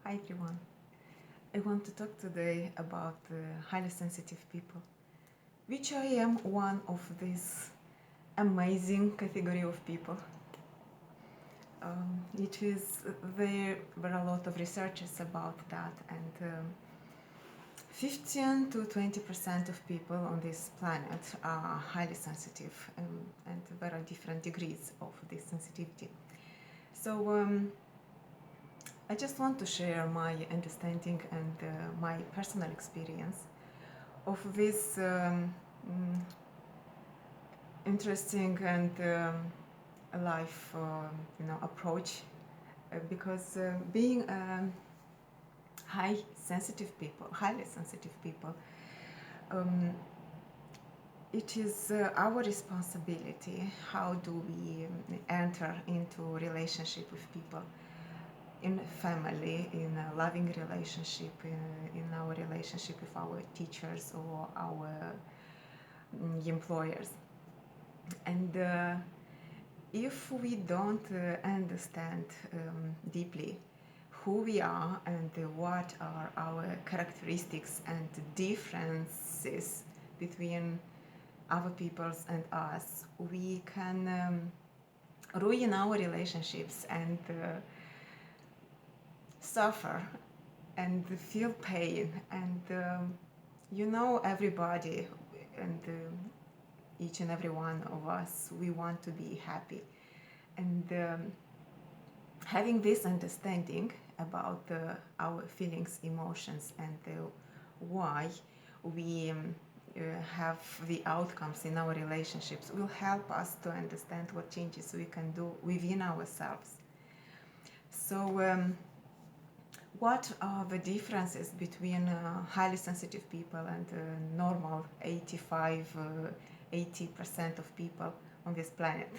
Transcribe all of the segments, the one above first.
Hi everyone. I want to talk today about highly sensitive people, which I am one of this amazing category of people. It is there were a lot of researches about that, and 15 to 20% of people on this planet are highly sensitive, and there are different degrees of this sensitivity. So I just want to share my understanding and my personal experience of this interesting and life, approach, because being highly sensitive people, um, it is our responsibility. How do we enter into relationship with people? In family, in a loving relationship, in our relationship with our teachers or our employers. And if we don't understand deeply who we are and what are our characteristics and differences between other peoples and us, we can ruin our relationships and suffer and feel pain. And everybody and each and every one of us, we want to be happy. And having this understanding about our feelings, emotions, and why we have the outcomes in our relationships will help us to understand what changes we can do within ourselves. So what are the differences between highly sensitive people and normal 80% of people on this planet?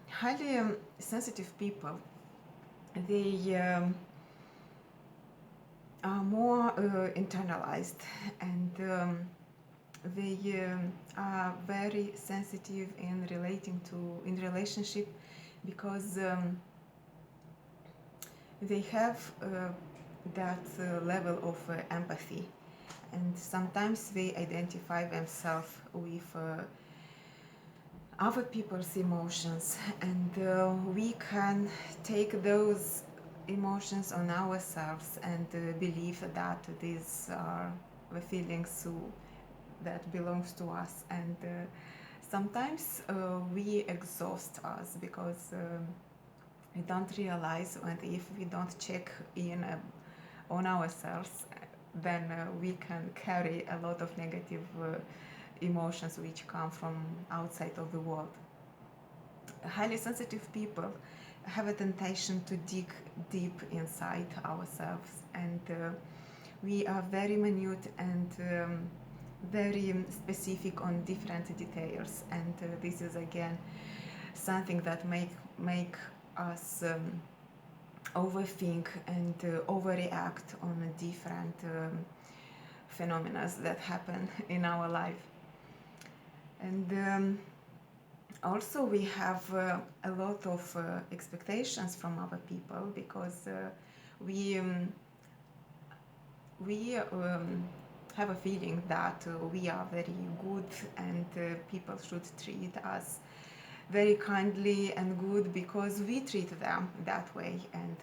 Highly sensitive people, they are more internalized, and they are very sensitive in relationship, because they have that level of empathy, and sometimes they identify themselves with other people's emotions, and we can take those emotions on ourselves and believe that these are the feelings that belongs to us. And sometimes we exhaust us, because we don't realize, and if we don't check in on ourselves, then we can carry a lot of negative emotions which come from outside of the world. Highly sensitive people have a temptation to dig deep inside ourselves, and we are very minute and very specific on different details, and this is again something that make us overthink and overreact on different phenomena that happen in our life. And also we have a lot of expectations from other people, because we have a feeling that we are very good, and people should treat us very kindly and good, because we treat them that way and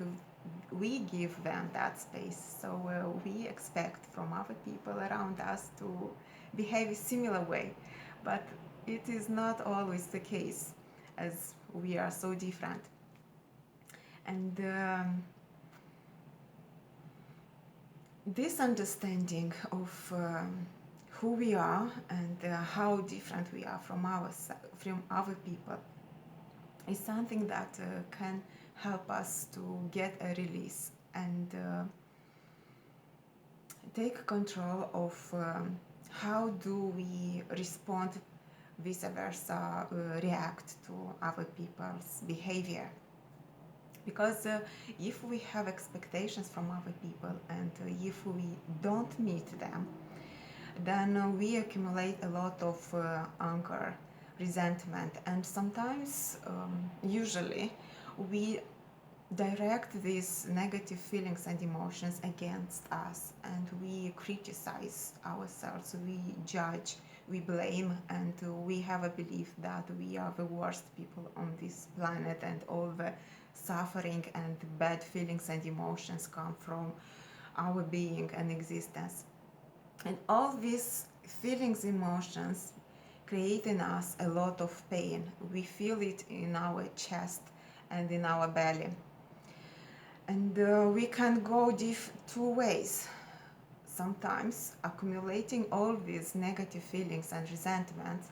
we give them that space. So we expect from other people around us to behave a similar way, but it is not always the case, as we are so different. And this understanding of who we are and how different we are from other people is something that can help us to get a release and take control of how do we respond, vice versa, react to other people's behavior. Because if we have expectations from other people, and if we don't meet them, then we accumulate a lot of anger, resentment, and sometimes, usually, we direct these negative feelings and emotions against us, and we criticize ourselves, we judge, we blame, and we have a belief that we are the worst people on this planet, and all the suffering and bad feelings and emotions come from our being and existence. And all these feelings, emotions create in us a lot of pain. We feel it in our chest and in our belly. And we can go two ways. Sometimes, accumulating all these negative feelings and resentments,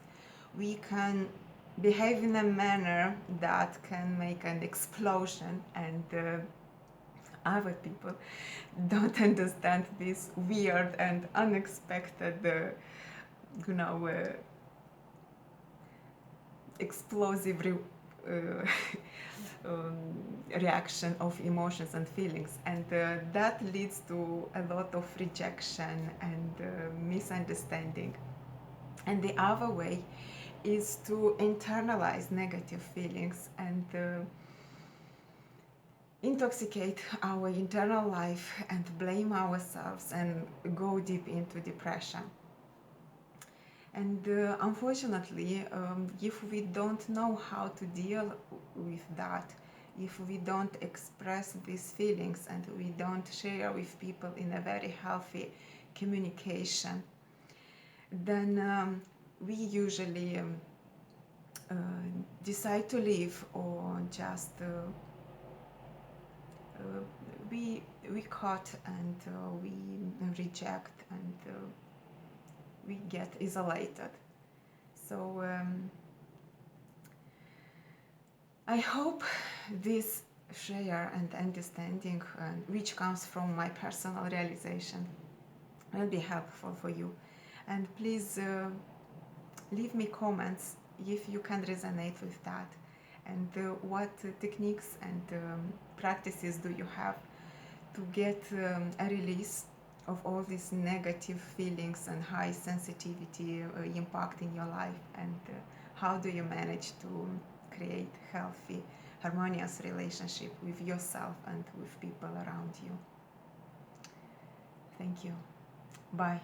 we can behave in a manner that can make an explosion, and other people don't understand this weird and unexpected, explosive reaction of emotions and feelings, and that leads to a lot of rejection and misunderstanding. And the other way is to internalize negative feelings and intoxicate our internal life and blame ourselves and go deep into depression. And unfortunately, if we don't know how to deal with that, if we don't express these feelings and we don't share with people in a very healthy communication, then we usually decide to leave, or just we cut, and we reject, and we get isolated. So I hope this share and understanding, which comes from my personal realization, will be helpful for you. And please leave me comments if you can resonate with that, and what techniques and practices do you have to get a release of all these negative feelings and high sensitivity impact in your life, and how do you manage to create healthy, harmonious relationship with yourself and with people around you. Thank you. Bye.